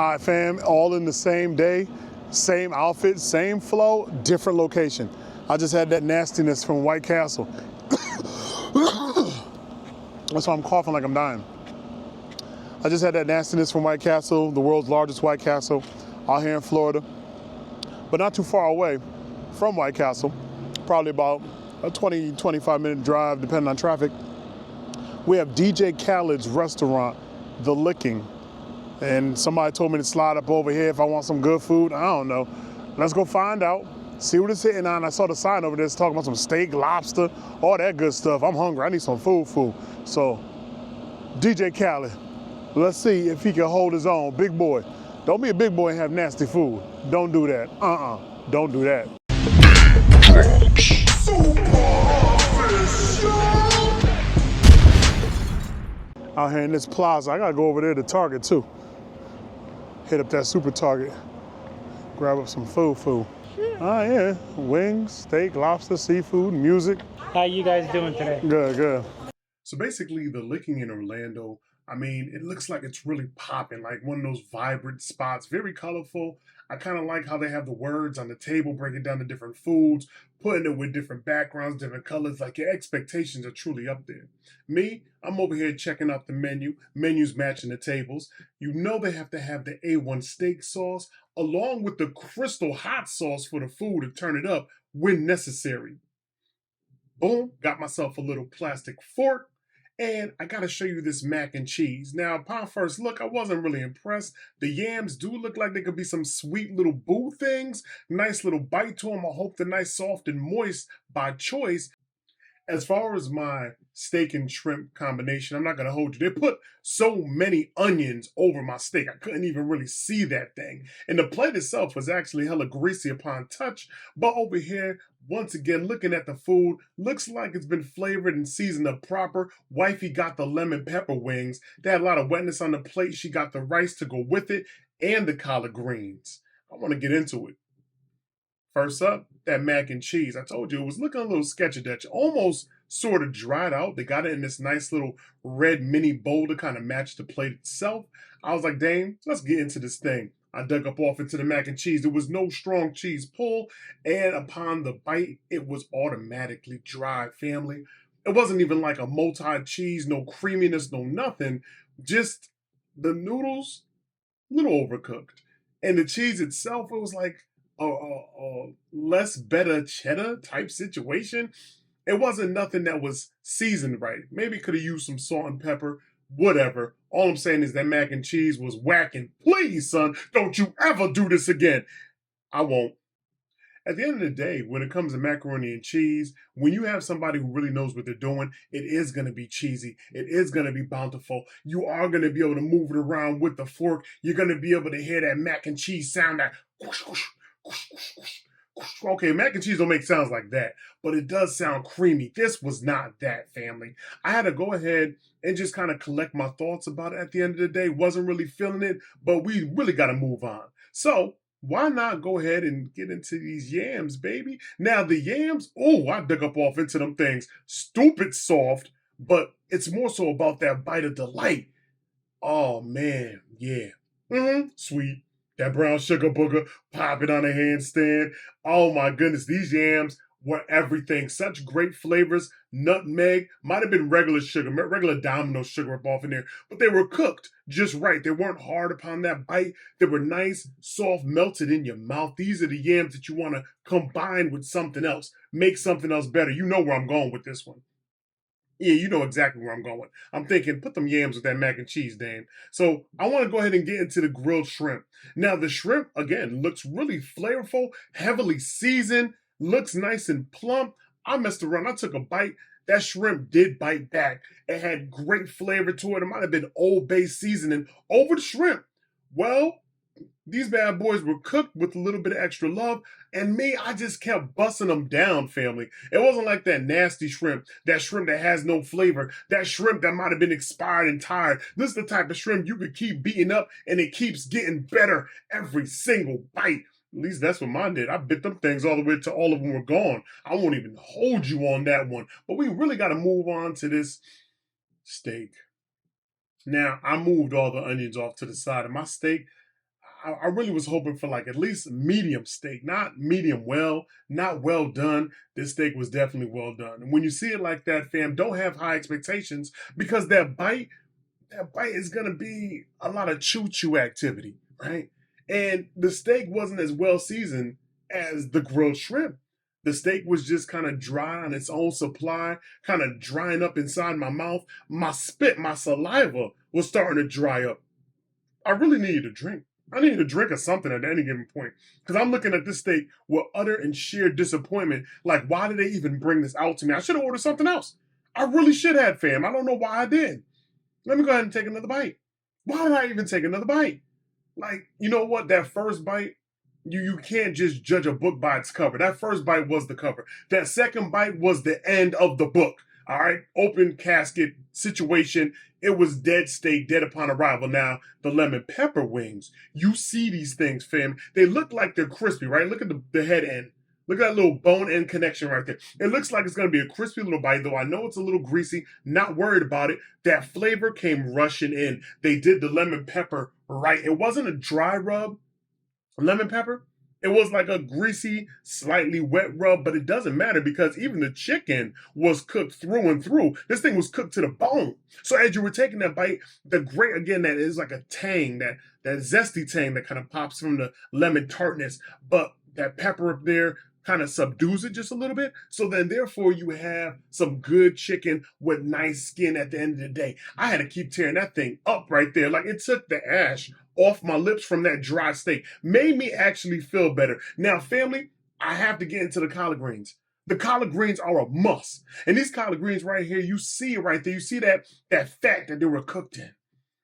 All right, fam, all in the same day, same outfit, same flow, different location. I just had that nastiness from White Castle. That's why I'm coughing like I'm dying. I just had that nastiness from White Castle, the world's largest White Castle, out here in Florida. But not too far away from White Castle, probably about a 20, 25-minute drive, depending on traffic. We have DJ Khaled's restaurant, The Licking. And somebody told me to slide up over here if I want some good food. I don't know. Let's go find out, see what it's hitting on. I saw the sign over there, it's talking about some steak, lobster, all that good stuff. I'm hungry, I need some food. So, DJ Khaled, let's see if he can hold his own. Big boy. Don't be a big boy and have nasty food. Don't do that. Don't do that. Out here in this plaza, I gotta go over there to Target too. Hit up that super Target, grab up some food. Oh yeah, wings, steak, lobster, seafood, music. How you guys doing today? Good. So basically, The Licking in Orlando, I mean, it looks like it's really popping, like one of those vibrant spots, very colorful. I kind of like how they have the words on the table, breaking down the different foods, putting it with different backgrounds, different colors, like your expectations are truly up there. Me, I'm over here checking out the menus matching the tables. You know they have to have the A1 steak sauce, along with the crystal hot sauce for the food to turn it up when necessary. Boom, got myself a little plastic fork. And I gotta show you this mac and cheese. Now, upon first look, I wasn't really impressed. The yams do look like they could be some sweet little boo things. Nice little bite to them. I hope they're nice, soft, and moist by choice. As far as my steak and shrimp combination, I'm not gonna hold you. They put so many onions over my steak, I couldn't even really see that thing. And the plate itself was actually hella greasy upon touch. But over here, once again, looking at the food, looks like it's been flavored and seasoned up proper. Wifey got the lemon pepper wings. They had a lot of wetness on the plate. She got the rice to go with it and the collard greens. I wanna get into it. First up, that mac and cheese. I told you it was looking a little sketchy, Dutch. Almost sort of dried out. They got it in this nice little red mini bowl to kind of match the plate itself. I was like, dang, let's get into this thing. I dug up off into the mac and cheese. There was no strong cheese pull, and upon the bite, it was automatically dry, family. It wasn't even like a multi-cheese, no creaminess, no nothing. Just the noodles, a little overcooked. And the cheese itself, it was like a less better cheddar type situation. It wasn't nothing that was seasoned right. Maybe could have used some salt and pepper, whatever. All I'm saying is that mac and cheese was whacking. Please, son, don't you ever do this again. I won't. At the end of the day, when it comes to macaroni and cheese, when you have somebody who really knows what they're doing, it is going to be cheesy. It is going to be bountiful. You are going to be able to move it around with the fork. You're going to be able to hear that mac and cheese sound, that whoosh, whoosh, whoosh, whoosh, whoosh. Okay, mac and cheese don't make sounds like that, but it does sound creamy. This was not that, family. I had to go ahead and just kind of collect my thoughts about it at the end of the day. Wasn't really feeling it, but we really got to move on. So why not go ahead and get into these yams, baby? Now, the yams, oh, I dug up off into them things. Stupid soft, but it's more so about that bite of delight. Oh, man, yeah. Sweet. That brown sugar booger popping on a handstand. Oh my goodness, these yams were everything. Such great flavors. Nutmeg, might have been regular sugar, regular Domino sugar up off in there, but they were cooked just right. They weren't hard upon that bite. They were nice, soft, melted in your mouth. These are the yams that you want to combine with something else. Make something else better. You know where I'm going with this one. Yeah, you know exactly where I'm going. I'm thinking, put them yams with that mac and cheese, Dan. So I want to go ahead and get into the grilled shrimp. Now, the shrimp, again, looks really flavorful, heavily seasoned, looks nice and plump. I messed around. I took a bite. That shrimp did bite back. It had great flavor to it. It might have been Old Bay seasoning over the shrimp. Well, these bad boys were cooked with a little bit of extra love, and me, I just kept busting them down, family. It wasn't like that nasty shrimp that has no flavor, that shrimp that might have been expired and tired. This is the type of shrimp you could keep beating up, and it keeps getting better every single bite. At least that's what mine did. I bit them things all the way till all of them were gone. I won't even hold you on that one. But we really got to move on to this steak. Now, I moved all the onions off to the side of my steak. I really was hoping for like at least medium steak, not medium well, not well done. This steak was definitely well done. And when you see it like that, fam, don't have high expectations because that bite is gonna be a lot of choo-choo activity, right? And the steak wasn't as well seasoned as the grilled shrimp. The steak was just kind of dry on its own supply, kind of drying up inside my mouth. My spit, my saliva was starting to dry up. I really needed a drink. I needed a drink or something at any given point. Because I'm looking at this steak with utter and sheer disappointment. Like, why did they even bring this out to me? I should have ordered something else. I really should have, fam. I don't know why I did. Let me go ahead and take another bite. Why did I even take another bite? Like, you know what? That first bite, you can't just judge a book by its cover. That first bite was the cover. That second bite was the end of the book. All right, open casket situation. It was dead steak, dead upon arrival. Now, the lemon pepper wings, you see these things, fam. They look like they're crispy, right? Look at the head end. Look at that little bone end connection right there. It looks like it's going to be a crispy little bite, though I know it's a little greasy. Not worried about it. That flavor came rushing in. They did the lemon pepper right. It wasn't a dry rub lemon pepper. It was like a greasy, slightly wet rub, but it doesn't matter because even the chicken was cooked through and through. This thing was cooked to the bone. So as you were taking that bite, the great, again, that is like a tang, that zesty tang that kind of pops from the lemon tartness, but that pepper up there kind of subdues it just a little bit. So then therefore you have some good chicken with nice skin at the end of the day. I had to keep tearing that thing up right there. Like it took the ash off my lips from that dry steak. Made me actually feel better. Now, family, I have to get into the collard greens. The collard greens are a must. And these collard greens right here, you see it right there. You see that fat that they were cooked in.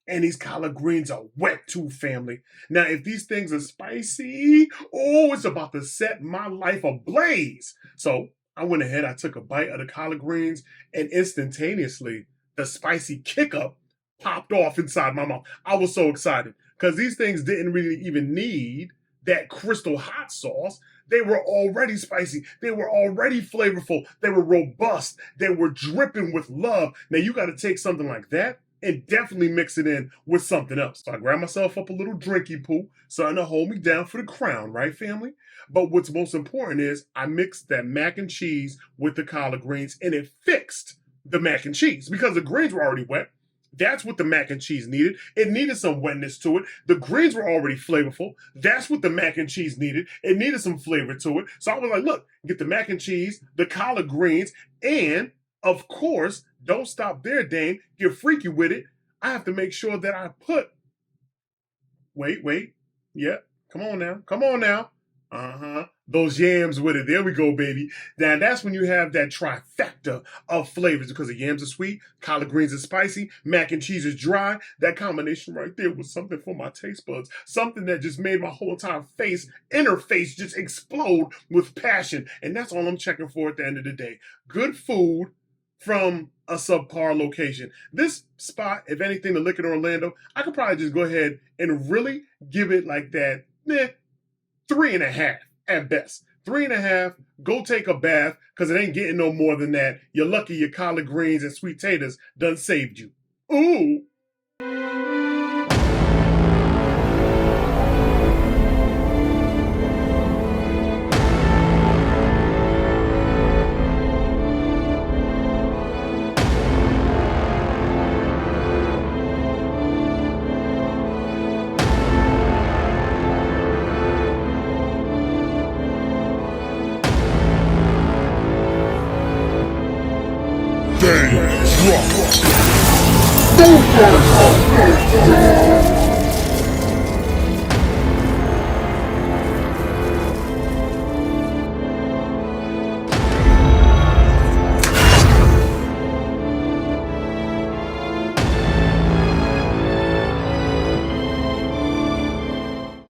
And these collard greens are wet too, family. Now, if these things are spicy, oh, it's about to set my life ablaze. So I went ahead, I took a bite of the collard greens, and instantaneously, the spicy kick up popped off inside my mouth. I was so excited because these things didn't really even need that crystal hot sauce. They were already spicy. They were already flavorful. They were robust. They were dripping with love. Now, you got to take something like that and definitely mix it in with something else. So I grabbed myself up a little drinky poo, something to hold me down for the crown, right, family? But what's most important is I mixed that mac and cheese with the collard greens, and it fixed the mac and cheese because the greens were already wet. That's what the mac and cheese needed. It needed some wetness to it. The greens were already flavorful. That's what the mac and cheese needed. It needed some flavor to it. So I was like, look, get the mac and cheese, the collard greens, and of course, don't stop there, Dame. Get freaky with it. I have to make sure that I put... Wait. Yeah, come on now. Those yams with it. There we go, baby. Now, that's when you have that trifecta of flavors because the yams are sweet, collard greens are spicy, mac and cheese is dry. That combination right there was something for my taste buds. Something that just made my whole entire inner face just explode with passion. And that's all I'm checking for at the end of the day. Good food from a subpar location. This spot, if anything, the Lick in Orlando, I could probably just go ahead and really give it like that, 3.5 at best. 3.5, go take a bath, because it ain't getting no more than that. You're lucky your collard greens and sweet taters done saved you. Ooh. Drop.